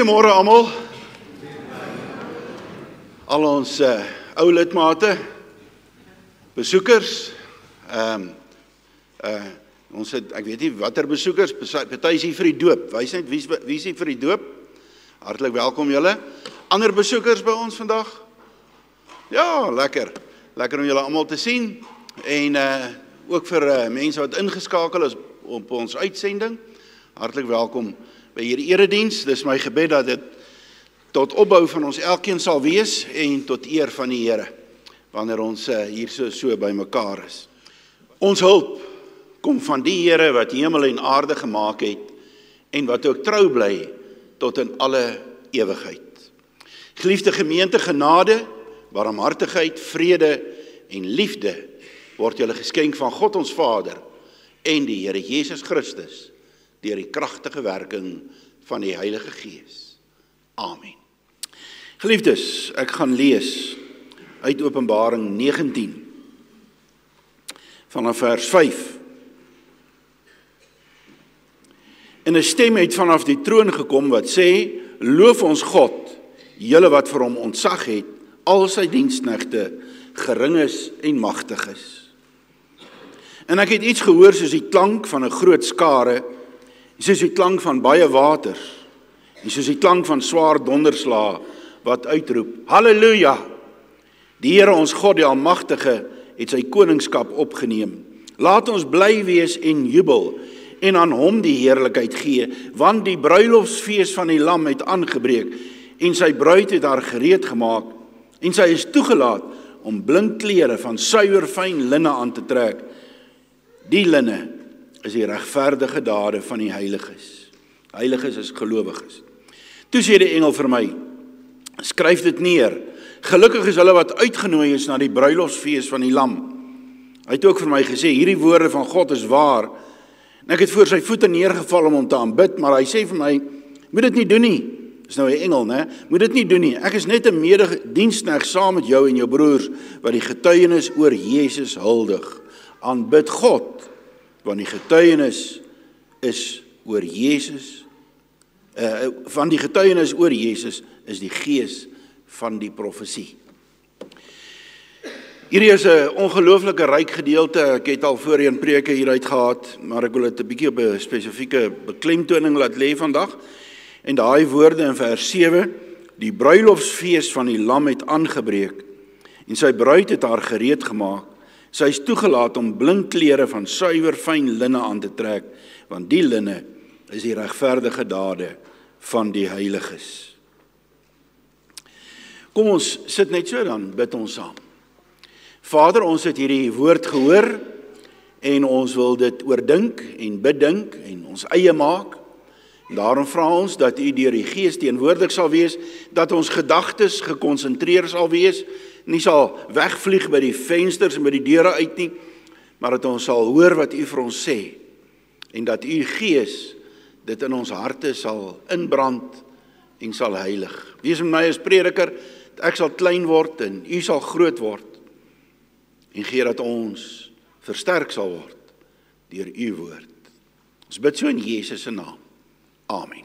Goeiemôre almal. Al ons ou lidmate, besoekers. Ons het, ek weet nie watter besoekers, party is hier vir die doop. Wys net wie is hier vir die doop? Hartlik welkom julle. Ander besoekers by ons vandag? Ja, lekker. Lekker om julle almal te sien. En ook vir mense wat ingeskakel is op ons uitsending. Hartlik welkom by hierdie erediens. Dis my gebed dat dit tot opbou van ons elkeen sal wees en tot eer van die Here, wanneer ons hier so by mekaar is. Ons hulp kom van die Here wat hemel en aarde gemaak het en wat ook trou bly tot in alle ewigheid. Geliefde gemeente, genade, barmhartigheid, vrede en liefde word julle geskenk van God ons Vader en die Here Jesus Christus deur die kragtige werking van die Heilige Gees. Amen. Geliefdes, ek gaan lees uit Openbaring 19 vanaf vers 5. En 'n stem het vanaf die troon gekom wat sê: Loof ons God, julle wat vir hom ontzag het, al sy diensknegte, gering is en magtig is. En ek het iets gehoor soos die klank van 'n groot skare, soos die klank van baie waters, en soos die klank van swaar donderslae wat uitroep: Halleluja! Die Here ons God, die Almagtige, het sy koningskap opgeneem. Laat ons bly wees en jubel en aan hom die heerlikheid gee, want die bruilofsfees van die Lam het aangebreek en sy bruid het haar gereed gemaak en sy is toegelaat om blindklere van suiwer fyn linne aan te trek. Die linne is die regverdige dade van die heiliges. Heiliges is gelowiges. Toe sê die engel vir my: skryf dit neer. Gelukkig is hulle wat uitgenooi is na die bruilofsfees van die Lam. Hy het ook vir my gesê: hierdie woorde van God is waar. En ek het voor sy voete neergeval om hom te aanbid, maar hy sê vir my: moet dit nie doen nie. Dis nou 'n engel, né? Moet dit nie doen nie. Ek is net 'n medediensknegt saam met jou en jou broers wat die getuienis oor Jesus huldig. Aanbid God, want die getuienis is oor Jesus. Van die getuienis oor Jesus is die gees van die profesie. Hierdie is 'n ongelooflike ryk gedeelte. Ek het al voorheen preke hieruit gehad, maar ek wil dit 'n bietjie op 'n spesifieke beklemtoning laat lê vandag. En daai woorde in vers 7, die bruilofsfees van die Lam het aangebreek en sy bruid het haar gereed gemaak. Sy is toegelaat om blindklere van suiwer fyn linne aan te trek, want die linne is die regverdige dade van die heiliges. Kom ons sit net so, dan bid ons saam. Vader, ons het hierdie woord gehoor en ons wil dit oordink en bedink en ons eie maak. Daarom vra ons dat U deur die Gees teenwoordig sal wees, dat ons gedagtes gekonsentreer sal wees, nie sal wegvlieg by die vensters en by die deure uit nie, maar dat ons sal hoor wat U vir ons sê en dat U Gees dit in ons harte sal inbrand en sal heilig. Wees met my as prediker, dat ek sal klein word en U sal groot word en gee dat ons versterk sal word deur U woord. Ons bid so in Jesus se naam. Amen.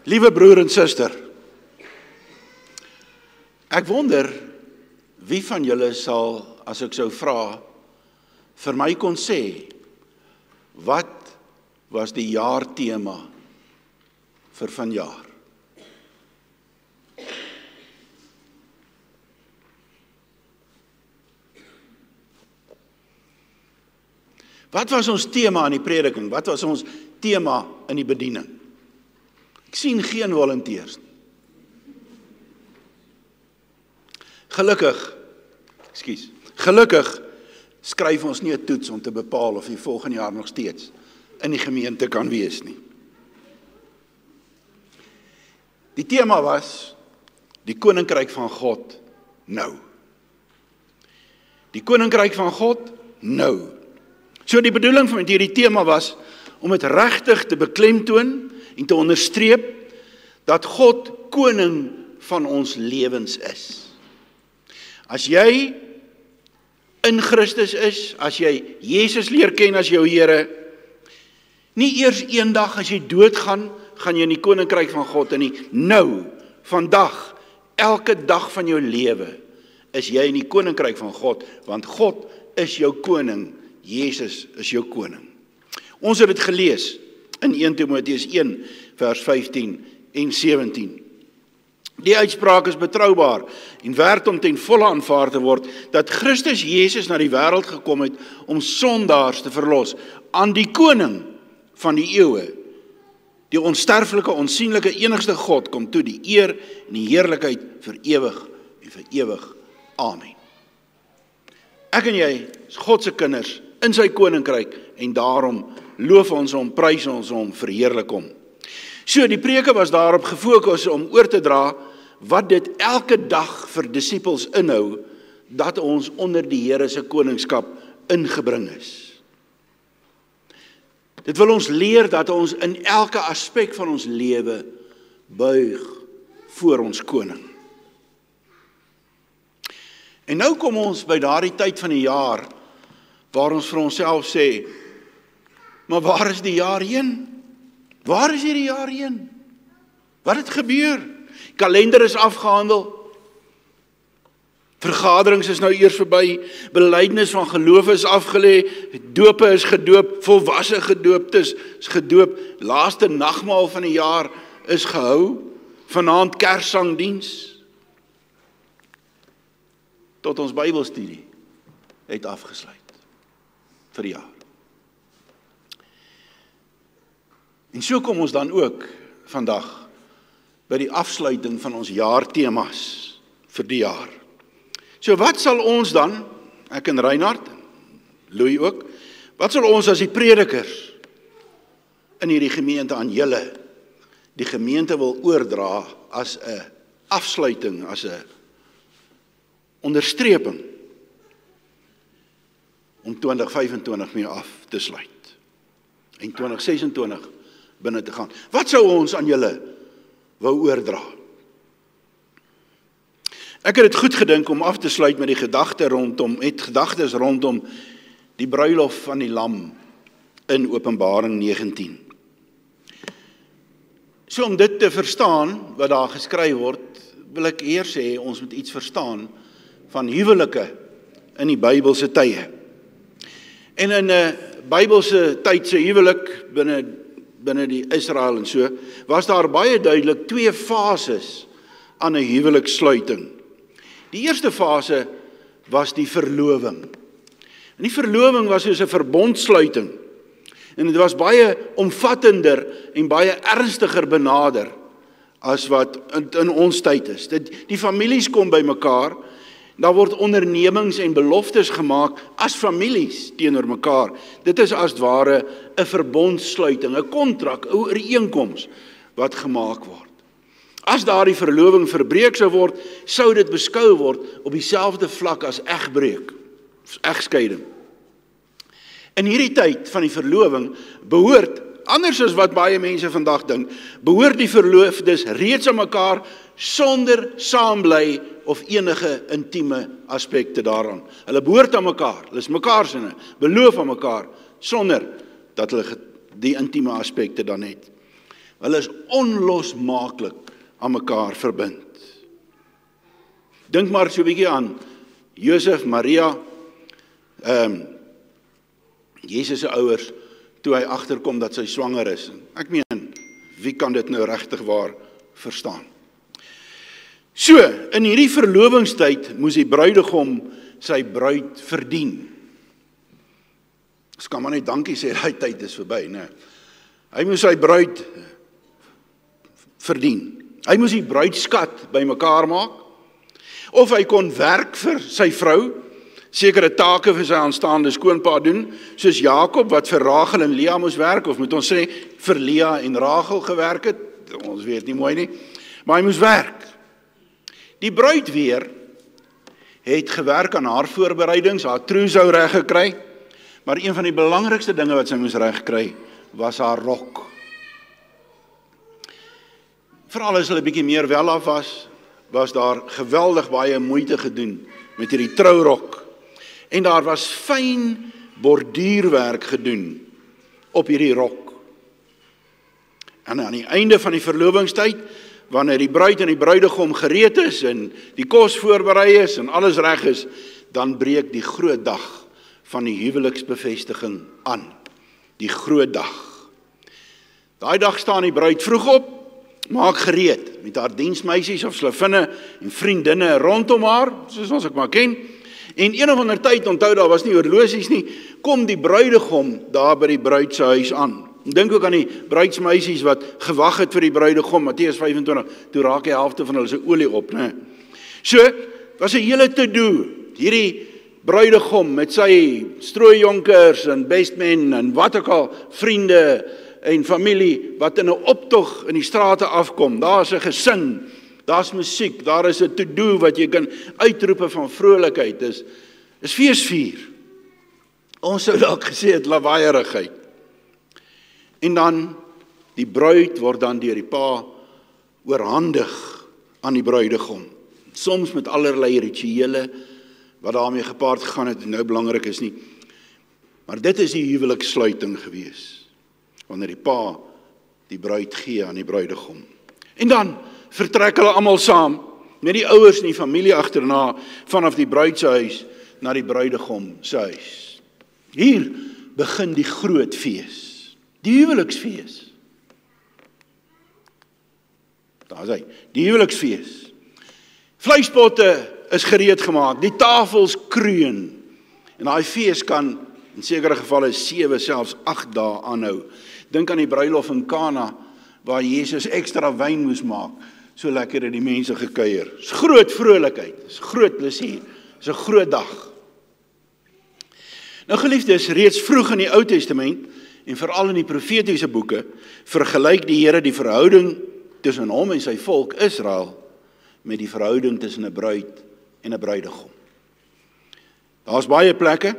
Liewe broer en suster, ek wonder wie van julle sal, as ek sou vra, vir my kon sê, wat was die jaartema vir vanjaar? Wat was ons tema in die prediking? Wat was ons tema in die bediening? Ek sien geen volunteers. Gelukkig skryf ons nie 'n toets om te bepaal of jy volgende jaar nog steeds in die gemeente kan wees nie. Die tema was die koninkryk van God nou. Die koninkryk van God nou. So die bedoeling van hierdie tema was om dit regtig te beklemtoon en te onderstreep dat God koning van ons lewens is. As jy in Christus is, as jy Jesus leer ken as jou Here, nie eers eendag as jy doodgaan, gaan jy in die koninkryk van God in nie. Nou, vandag, elke dag van jou lewe, is jy in die koninkryk van God, want God is jou koning, Jesus is jou koning. Ons het dit gelees in 1 Timoteus 1 vers 15 en 17. Die uitspraak is betroubaar en werd om ten volle aanvaar te word dat Christus Jesus na die wêreld gekom het om sondaars te verlos, aan die koning van die eeue. Die onsterflike, onsienlike, enigste God kom toe die eer en die heerlikheid vir ewig en vir ewig. Amen. Ek en jy is God se kinders in sy koninkryk en daarom loof ons hom, prys ons hom, verheerlik hom. So, die preke was daarop gefokus om oor te dra wat dit elke dag vir disippels inhou dat ons onder die Here se koningskap ingebring is. Dit wil ons leer dat ons in elke aspek van ons lewe buig voor ons koning. En nou kom ons by daardie tyd van die jaar waar ons vir onsself sê, maar waar is die jaar heen? Waar is hierdie jaar heen? Wat het gebeur? Kalender is afgehandel. Vergaderings is nou eers verby, belydenis van geloof is afgelê, dope is gedoop, volwasse gedooptes is gedoop, laaste nagmaal van die jaar is gehou, vanaand Kerssangdiens. Tot ons Bybelstudie het afgesluit vir die jaar. En so kom ons dan ook vandag by die afsluiting van ons jaartemas vir die jaar. So wat sal ons dan, ek en Reinhard, Louis ook, wat sal ons as die predikers in hierdie gemeente aan julle, die gemeente wil oordra as 'n afsluiting, as 'n onderstreping om 2025 mee af te sluit en 2026 binne te gaan. Wat sou ons aan julle wou oordra? Ek het dit goed gedink om af te sluit met die gedagtes rondom die bruilof van die lam in Openbaring 19. So om dit te verstaan wat daar geskryf word, wil ek eers sê ons moet iets verstaan van huwelike in die Bybelse tye. En in 'n Bybelse tyd se huwelik binne die Israel en so, was daar baie duidelik 2 fases aan 'n huwelikssluiting. Die eerste fase was die verloving. En die verloving was soos 'n verbondsluiting. En dit was baie omvattender en baie ernstiger benader as wat in ons tyd is. Die families kom bymekaar, daar word ondernemings en beloftes gemaak as families teenoor mekaar. Dit is as ware 'n verbondsluiting, 'n kontrak, 'n ooreenkoms wat gemaak word. As daardie verloving verbreek sou word, sou dit beskou word op dieselfde vlak as egbreek, egskeiding. In hierdie tyd van die verloving behoort, anders as wat baie mense vandag dink, behoort die verloofdes reeds aan mekaar sonder saambly of enige intieme aspekte daaraan. Hulle behoort aan mekaar, hulle is mekaar se, beloof aan mekaar sonder dat hulle die intieme aspekte dan het. Hulle is onlosmaaklik aan mekaar verbind. Dink maar so 'n bietjie aan Josef, Maria, Jesus se ouers, toe hy agterkom dat sy swanger is. Ek meen, wie kan dit nou regtig waar verstaan? So, in hierdie verlovingstyd moes die bruidegom sy bruid verdien. Ons kan maar net dankie sê, daai tyd is verby, né? Hy moes sy bruid verdien. Hy moes die bruidskat bymekaar maak, of hy kon werk vir sy vrou, sekere take vir sy aanstaande skoonpa doen, soos Jakob wat vir Rachel en Lea moes werk, of moet ons sê, vir Lea en Rachel gewerk het, ons weet nie mooi nie, maar hy moes werk. Die bruid weer het gewerk aan haar voorbereidings, haar trousou reg gekry, maar een van die belangrikste dinge wat sy moes reg kry, was haar rok. Veral as hulle bietjie meer welaf was daar geweldig baie moeite gedoen met hierdie trourok. En daar was fyn borduurwerk gedoen op hierdie rok. En aan die einde van die verlovingstyd, wanneer die bruid en die bruidegom gereed is en die kos voorberei is en alles reg is, dan breek die groot dag van die huweliksbevestiging aan. Die groot dag. Daai dag staan die bruid vroeg op, maak gereed met haar diensmeisies of slavinne en vriendinne rondom haar, soos ons ek maar ken. En een of ander tyd, onthou daar was nie horlosies nie, kom die bruidegom daar by die bruid se huis aan. Dink ook aan die bruidsmeisies wat gewag het vir die bruidegom, Matteus 25, toe raak die helfte van hulle se olie op, né? So, was 'n hele to-do. Hierdie bruidegom met sy strooijonkers en bestmen en wat ook al, vriende en familie wat in 'n optog in die strate afkom. Daar's 'n gesing, daar's musiek, daar is 'n to-do wat jy kan uitroepe van vrolikheid. Is feesvier. Ons sou dalk gesê het lawaaierigheid. En dan die bruid word dan deur die pa oorhandig aan die bruidegom. Soms met allerlei rituele wat daarmee gepaard gegaan het en nou belangrik is nie. Maar dit is die huwelikssluiting gewees. Wanneer die pa die bruid gee aan die bruidegom. En dan vertrek hulle almal saam met die ouers en die familie agterna vanaf die bruid se huis na die bruidegom se huis. Hier begin die groot fees, die huweliksfees. Daar is hy, die huweliksfees. Vleispotte is gereed gemaak, die tafels kroon. En daai fees kan in sekere gevalle 7, selfs 8 dae aanhou. Dink aan die bruilof in Kana, waar Jesus ekstra wyn moes maak. So lekker het die mense gekuier. Dis groot vrolikheid, dis groot plesier, dis 'n groot dag. Nou geliefdes, reeds vroeg in die Ou Testament, en veral in die profetiese boeke, vergelyk die Here die verhouding tussen hom en sy volk Israel, met die verhouding tussen 'n bruid en 'n bruidegom. Daar's baie plekke,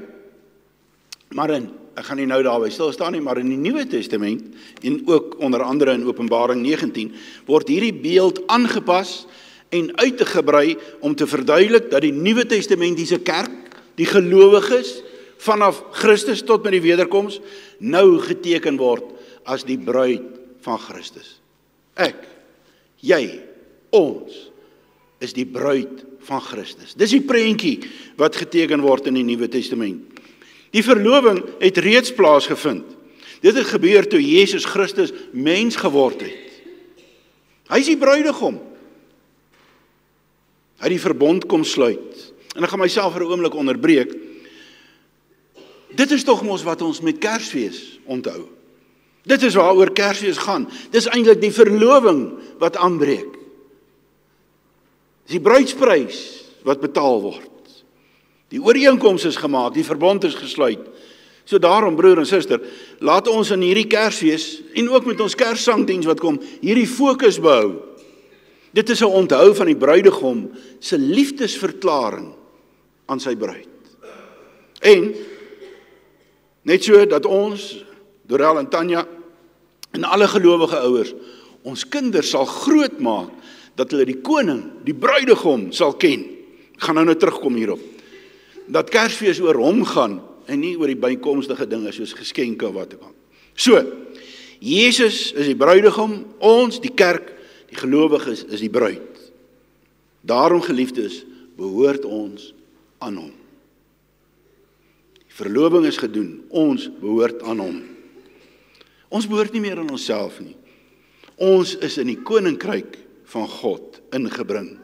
maar ek gaan nie nou daarby stil staan nie, maar in die Nuwe Testament, en ook onder andere in Openbaring 19, word hierdie beeld aangepas en uitgebrei om te verduidelik dat die Nuwe Testamentiese kerk, die gelowiges, vanaf Christus tot met die wederkoms, nou geteken word as die bruid van Christus. Ek, jy, ons, is die bruid van Christus. Dis die prentjie wat geteken word in die Nuwe Testament. Die verloving het reeds plaasgevind. Dit het gebeur toe Jesus Christus mens geword het. Hy is die bruidegom. Hy het die verbond kom sluit. En ek gaan myself vir 'n oomblik onderbreek. Dit is tog mos wat ons met Kersfees onthou. Dit is waaroor Kersfees gaan. Dis eintlik die verloving wat aanbreek. Dis die bruidsprys wat betaal word. Die ooreenkoms is gemaak, die verbond is gesluit. So daarom, broer en suster, laat ons in hierdie Kersfees, en ook met ons Kerssangdiens wat kom, hierdie fokus behou. Dit is 'n onthou van die bruidegom se liefdesverklaring aan sy bruid. En, net so dat ons, Dorel en Tanya, en alle gelowige ouers, ons kinders sal groot maak, dat hulle die koning, die bruidegom sal ken. Ek gaan nou terugkom hierop. Dat Kersfees oor hom gaan, en nie oor die bykomstige dinge soos geskenke of wat ook al. So, Jesus is die bruidegom, ons, die kerk, die gelowiges is die bruid. Daarom, geliefdes, behoort ons aan hom. Die verloving is gedoen, ons behoort aan hom. Ons behoort nie meer aan onsself nie. Ons is in die koninkryk van God ingebring.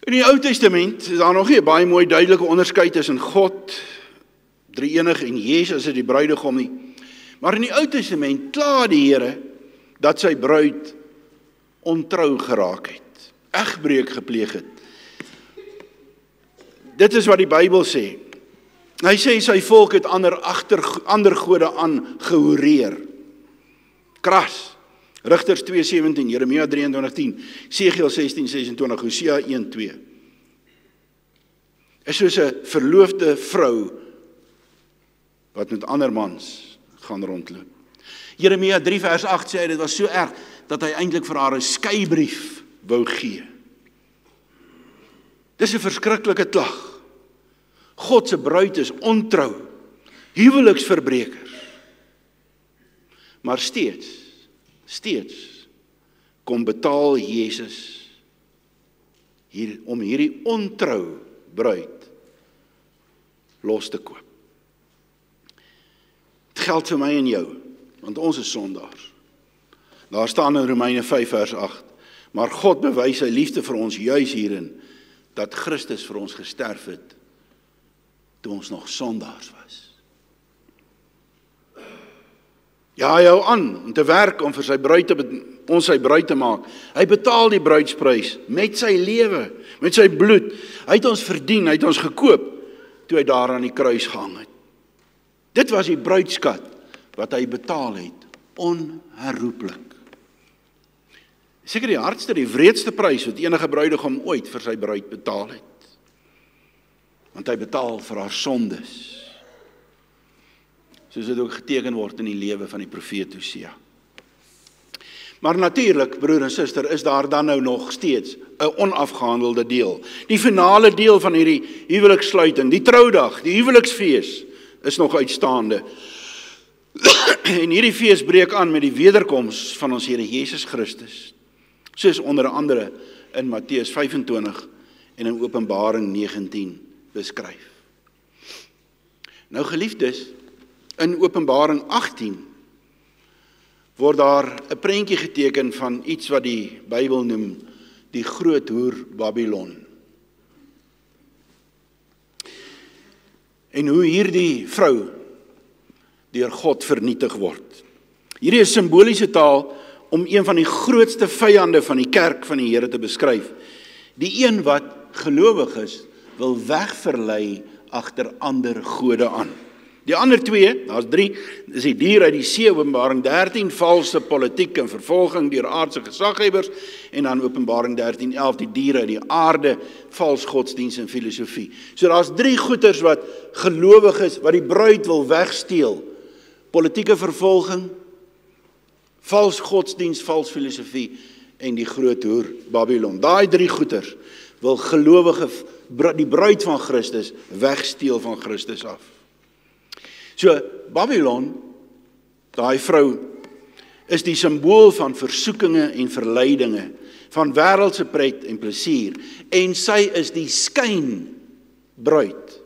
In die Ou Testament is daar nog nie 'n baie mooi duidelike onderskeid tussen God, Drie-enig en Jesus is die bruidegom nie. Maar in die Ou Testament kla die Here dat sy bruid ontrou geraak het, egbreuk gepleeg het. Dit is wat die Bybel sê. Hy sê sy volk het ander gode aangehoreer. Kras. Rigters 2:17, Jeremia 23:10, Esegiel 16:26, Hosea 1:2. Is soos 'n verloofde vrou wat met ander mans gaan rondloop. Jeremia 3:8 sê dit was so erg dat hy eintlik vir haar 'n skeibrief wou gee. Dis 'n verskriklike klag. God se bruid is ontrou, huweliksverbrekers. Maar steeds kom betaal Jesus hier om hierdie ontrou bruid los te koop. Dit geld vir my en jou, want ons is sondaars. Daar staan in Romeine 5:8, maar God bewys sy liefde vir ons juis hierin, dat Christus vir ons gesterf het, toe ons nog sondaars was. Ja, hy hou aan om te werk om vir ons sy bruid te maak. Hy betaal die bruidsprys met sy lewe, met sy bloed. Hy het ons verdien, hy het ons gekoop, toe hy daar aan die kruis gehang het. Dit was die bruidskat wat hy betaal het, onherroepelik. Seker die hardste, die wreedste prys wat enige bruidegom ooit vir sy bruid betaal het. Want hy betaal vir haar sondes. Soos dit ook geteken word in die lewe van die profeet Hosea. Maar natuurlik, broer en suster, is daar dan nou nog steeds 'n onafgehandelde deel. Die finale deel van hierdie huwelikssluiting, die troudag, die huweliksfees, is nog uitstaande. En hierdie fees breek aan met die wederkoms van ons Here Jesus Christus. Soos onder andere in Matteus 25 en in Openbaring 19 beskryf. Nou geliefdes, in Openbaring 18 word daar 'n prentjie geteken van iets wat die Bybel noem die groot hoer Babylon. En hoe hierdie vrou deur God vernietig word. Hierdie is simboliese taal om een van die grootste vyande van die kerk van die Here te beskryf. Die een wat gelowig is, wil wegverlei agter ander gode aan. Die ander twee, daar's 3, is die dier uit die see, Openbaring 13, valse politiek en vervolging deur aardse gesaghebbers, en dan Openbaring 13:11, die diere uit die aarde, vals godsdienst en filosofie. So daar's 3 goeters wat gelowig is, wat die bruid wil wegsteel. Politieke vervolging, vals godsdienst, vals filosofie en die groot hoer Babylon. Daai 3 goeters wil gelowige, die bruid van Christus, wegsteel van Christus af. So, Babylon, daai vrou, is die symbool van versoekinge en verleidinge, van wêreldse pret en plesier, en sy is die skynbruid,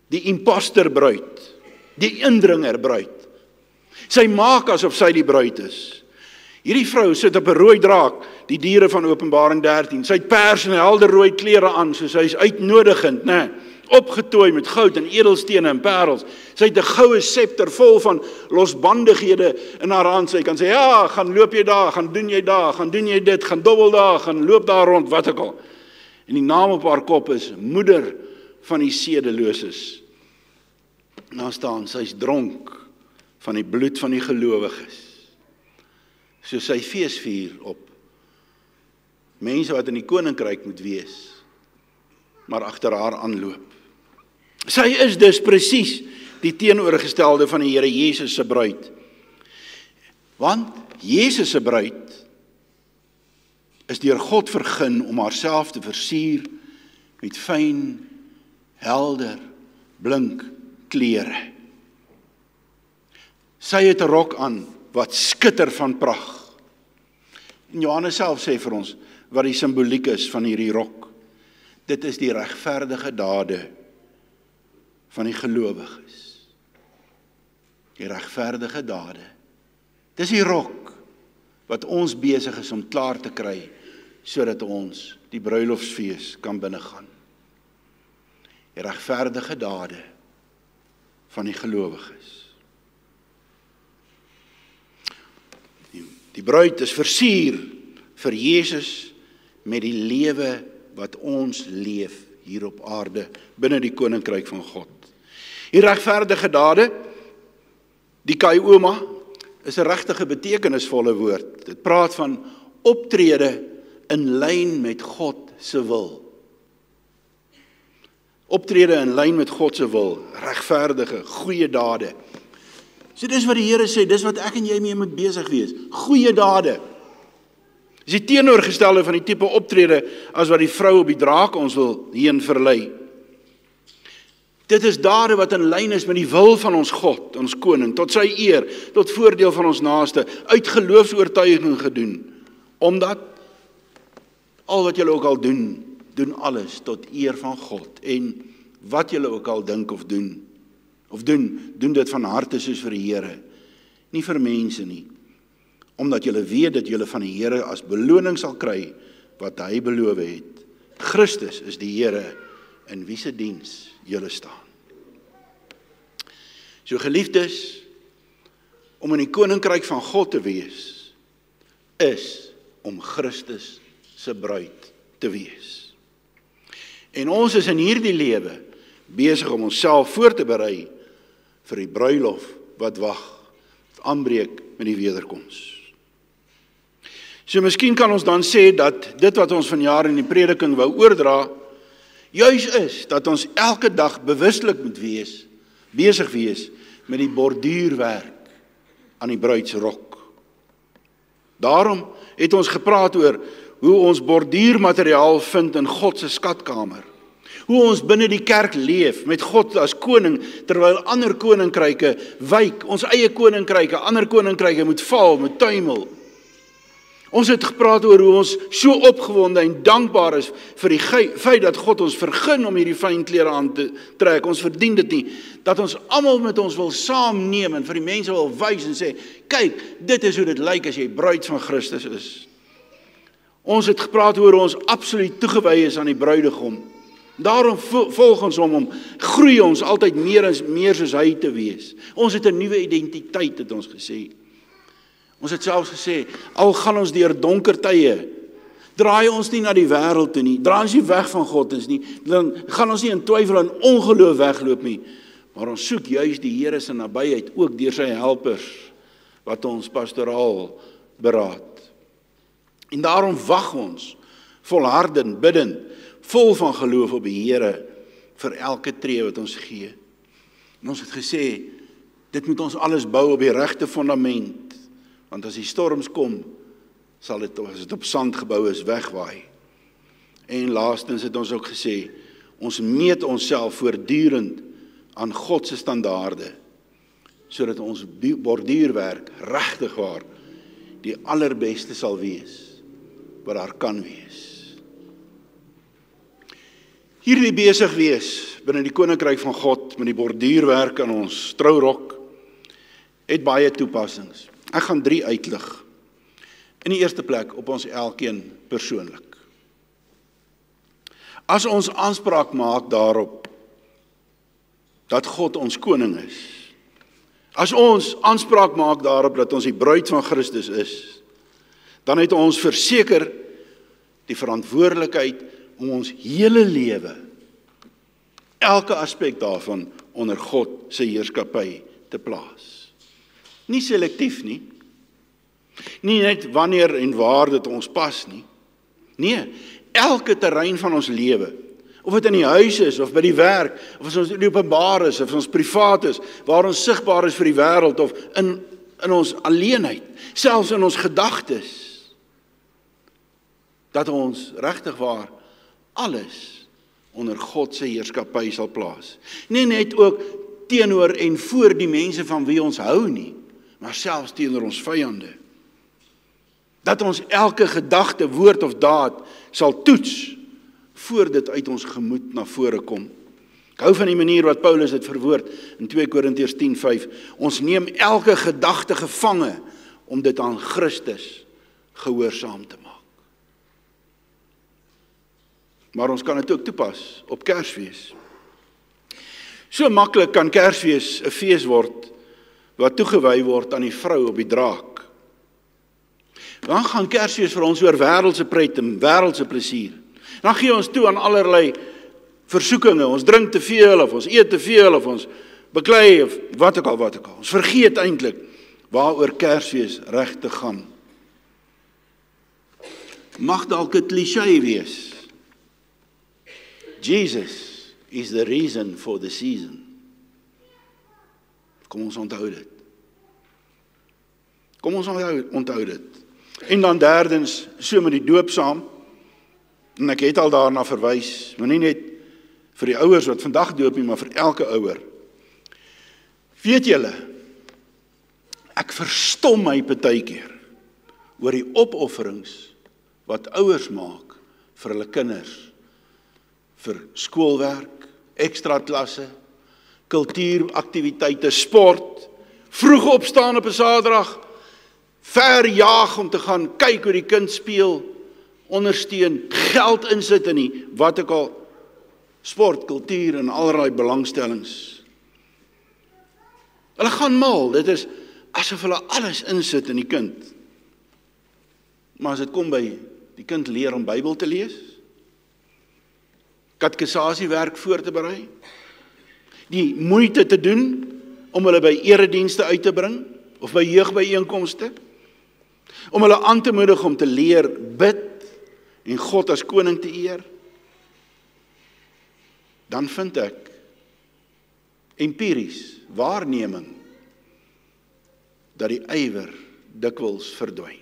die imposterbruid, die indringerbruid. Sy maak asof sy die bruid is. Hierdie vrou sit op 'n rooi draak, die diere van Openbaring 13, sy het pers en helder rooi klere aan, so sy is uitnodigend, né? Opgetooi met goud en edelstene en parels. Sy het 'n goue scepter vol van losbandighede in haar hand. Sy kan sê, ja, gaan loop jy daar, gaan doen jy daar, gaan doen jy dit, gaan dobbel daar, gaan loop daar rond, wat ook al. En die naam op haar kop is moeder van die sedeloses. Nou staan, sy's dronk van die bloed van die gelowiges. So sy fees vier op mense wat in die koninkryk moet wees, maar agter haar aanloop. Sy is dus presies die teenoorgestelde van die Here Jesus se bruid. Want Jesus se bruid is deur God vergun om haarself te versier met fyn, helder, blink klere. Sy het 'n rok aan wat skitter van pragt. En Johannes self sê vir ons wat die simboliek is van hierdie rok. Dit is die regverdige dade van die gelowiges. Die regverdige dade. Dis die rok wat ons besig is om klaar te kry, sodat ons die bruilofsfees kan binnegaan. Die regverdige dade van die gelowiges. Die bruid is versier vir Jesus met die lewe wat ons leef hier op aarde, binne die koninkryk van God. Die regverdige dade, die kaioma, is 'n regtige betekenisvolle woord. Dit praat van optrede in lyn met God se wil. Optrede in lyn met God se wil, regverdige, goeie dade. So dis wat die Here sê, dis wat ek en jy mee moet besig wees. Goeie dade. Dis die teenoorgestelde van die tipe optrede as wat die vrou op die draak ons wil heen verlei. Dit is dade wat in lyn is met die wil van ons God, ons koning, tot sy eer, tot voordeel van ons naaste, uit geloofsoortuiging gedoen, omdat al wat julle ook al doen, doen alles tot eer van God, en wat julle ook al dink of doen dit van harte soos vir die Here, nie vir mense nie, omdat julle weet dat julle van die Here as beloning sal kry, wat hy beloof het. Christus is die Here, in wie se diens julle staan. So geliefdes, om in die koninkryk van God te wees, is om Christus se bruid te wees. En ons is in hierdie lewe besig om onsself voor te berei vir die bruilof wat wag, wat aanbreek met die wederkoms. So miskien kan ons dan sê dat dit wat ons vanjaar in die prediking wou oordra, juis is dat ons elke dag bewustelik moet wees, besig wees met die borduurwerk aan die bruidsrok. Daarom het ons gepraat oor hoe ons borduurmateriaal vind in God se skatkamer. Hoe ons binne die kerk leef met God as koning, terwyl ander koninkryke wyk, ons eie koninkryke, ander koninkryke moet val, moet tuimel. Ons het gepraat oor hoe ons so opgewonde en dankbaar is vir die feit dat God ons vergun om hierdie fyn klere aan te trek. Ons verdien dit nie. Dat ons almal met ons wil saamneem en vir die mense wil wys en sê, kyk, dit is hoe dit lyk as jy bruid van Christus is. Ons het gepraat oor hoe ons absoluut toegewy is aan die bruidegom. Daarom volg ons om groei ons altyd meer en meer soos hy te wees. Ons het 'n nuwe identiteit, het ons gesê. Ons het selfs gesê, al gaan ons deur donker tye, draai ons nie na die wêreld toe nie, draai ons nie weg van God is nie, dan gaan ons nie in twyfel en ongeloof wegloop nie, maar ons soek juis die Here se nabyheid, ook deur sy helpers, wat ons pastoraal beraad. En daarom wag ons, volhardend, bidend, vol van geloof op die Here, vir elke tree wat ons gee. En ons het gesê, dit moet ons alles bou op die regte fundament, want as die storms kom, sal dit, as dit op sand gebou is, wegwaai. En laastens het ons ook gesê, ons meet onsself voortdurend aan God se standaarde, sodat ons borduurwerk regtig waar die allerbeste sal wees, wat daar kan wees. Hierdie besig wees binne die koninkryk van God met die borduurwerk aan ons trourok het baie toepassings. Ek gaan 3 uitlig. In die eerste plek op ons elkeen persoonlik. As ons aanspraak maak daarop dat God ons koning is, as ons aanspraak maak daarop dat ons die bruid van Christus is, dan het ons verseker die verantwoordelikheid om ons hele lewe, elke aspek daarvan onder God se heerskappy te plaas. Nie selektief nie, nie net wanneer en waar dit ons pas nie. Nee, elke terrein van ons lewe, of dit in die huis is, of by die werk, of as ons in die openbaar is, of ons privaat is, waar ons sigbaar is vir die wêreld, of in ons alleenheid, selfs in ons gedagtes, dat ons regtig waar alles onder God se heerskappy sal plaas. Nie net ook teenoor en voor die mense van wie ons hou nie, maar selfs teenoor ons vyande. Dat ons elke gedagte, woord of daad sal toets, voor dit uit ons gemoed na vore kom. Ek hou van die manier wat Paulus dit verwoord in 2 Korintiërs 10:5. Ons neem elke gedagte gevange, om dit aan Christus gehoorsaam te maak. Maar ons kan dit ook toepas op Kersfees. So maklik kan Kersfees 'n fees word wat toegewy word aan die vrou op die draak. Dan gaan Kersfees vir ons oor wêreldse pret en wêreldse plesier. Dan gee ons toe aan allerlei versoekinge. Ons drink te veel of ons eet te veel of ons beklei of wat ook al. Ons vergeet eintlik waaroor Kersfees regtig gaan. Mag dalk 'n cliché wees. Jesus is the reason for the season. Kom ons onthou dit. Kom ons onthou dit. En dan derdens, so met die doop saam, en ek het al daarna verwys, maar nie net vir die ouers wat vandag doop nie, maar vir elke ouer. Weet julle, ek verstom my partykeer oor die opofferings wat ouers maak vir hulle kinders, vir skoolwerk, ekstra klasse, kultuuraktiwiteite, sport, vroeg opstaan op 'n Saterdag, ver jaag om te gaan kyk hoe die kind speel, ondersteun, geld insit in die wat ook al, sport, kultuur en allerlei belangstellings. Hulle gaan mal, dit is asof hulle alles insit in die kind. Maar as dit kom by die kind leer om Bybel te lees, katekisasiewerk voor te berei, die moeite te doen om hulle by eredienste uit te bring, of by jeugbyeenkomste, om hulle aan te moedig om te leer bid, en God as koning te eer, dan vind ek, empiries, waarneming, dat die ywer dikwels verdwyn.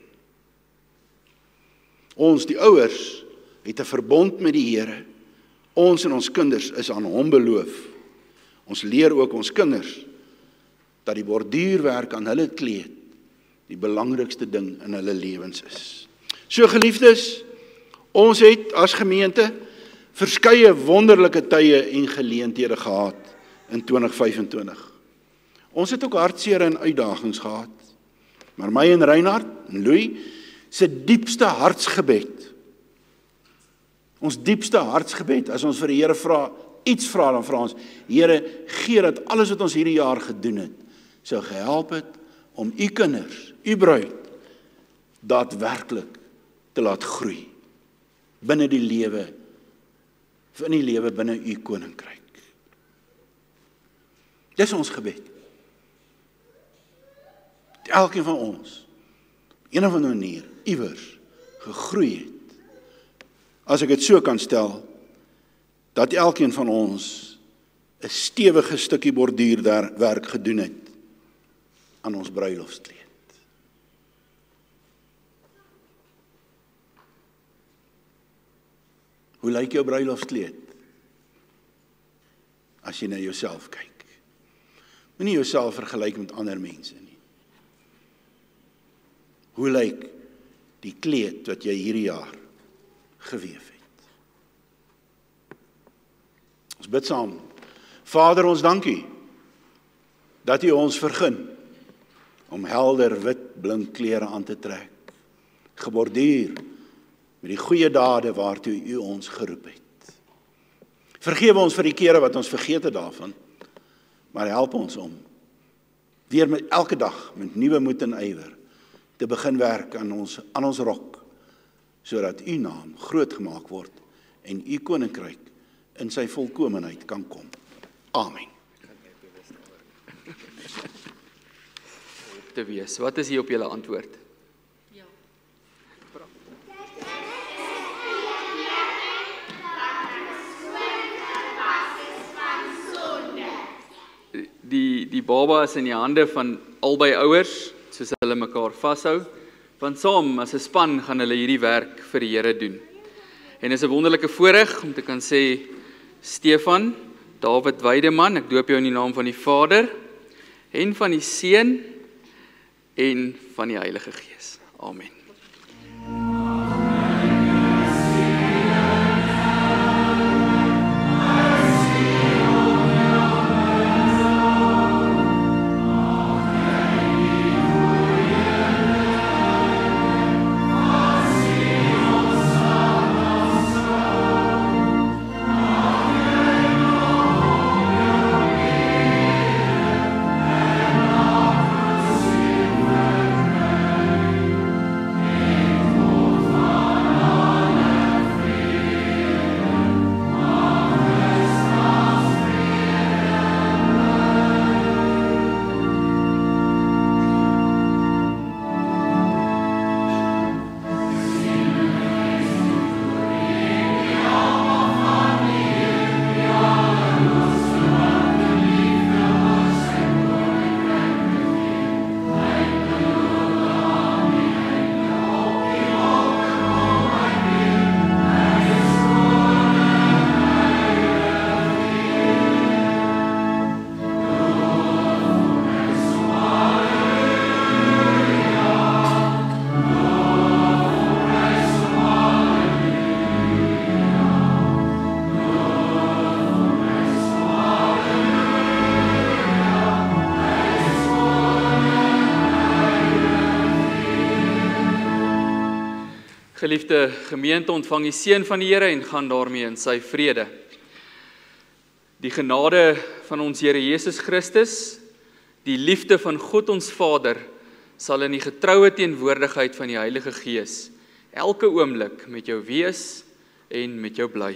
Ons, die ouers, het 'n verbond met die Here. Ons en ons kinders is aan hom beloof. Ons leer ook ons kinders dat die borduurwerk aan hulle kleed die belangrikste ding in hulle lewens is. So geliefdes, ons het as gemeente verskeie wonderlike tye en geleenthede gehad in 2025. Ons het ook hartseer en uitdagings gehad. Maar my en Reinhard en Louis se diepste hartsgebed, ons diepste hartsgebed, as ons vir die Here iets vra, dan vra ons, Here, gee dat alles wat ons hierdie jaar gedoen het, sou gehelp het om u kinders, u bruid, daadwerklik te laat groei, binne die lewe, in die lewe binne u koninkryk. Dis ons gebed. Elkeen van ons, een of ander manier, iewers, gegroei het. As ek dit so kan stel, dat elkeen van ons 'n stewige stukkie borduurwerk gedoen het aan ons bruilofskleed. Hoe lyk jou bruilofskleed? As jy na jouself kyk. Moenie jouself vergelyk met ander mense nie. Hoe lyk die kleed wat jy hierdie jaar geweef het? Ons bid saam. Vader, ons dankie dat U ons vergun om helder wit blink klere aan te trek, geborduur met die goeie dade waartoe U ons geroep het. Vergewe ons vir die kere wat ons vergeet het daarvan, maar help ons om weer met elke dag met nuwe moed en ywer te begin werk aan ons rok, sodat U naam groot gemaak word en U koninkryk in sy volkomenheid kan kom. Amen. Te wees. Wat is hier op julle antwoord? Ja. Die baba is in die hande van albei ouers, soos hulle mekaar vashou, want saam as 'n span gaan hulle hierdie werk vir die Here doen. En is 'n wonderlike voorreg om te kan sê, Stefan, David Weideman, ek doop jou in die naam van die Vader, en van die Seun, en van die Heilige Gees. Amen. Geliefde gemeente, ontvang die seën van die Here en gaan daarmee in sy vrede. Die genade van ons Here Jesus Christus, die liefde van God ons Vader, sal in die getroue teenwoordigheid van die Heilige Gees elke oomblik met jou wees en met jou bly.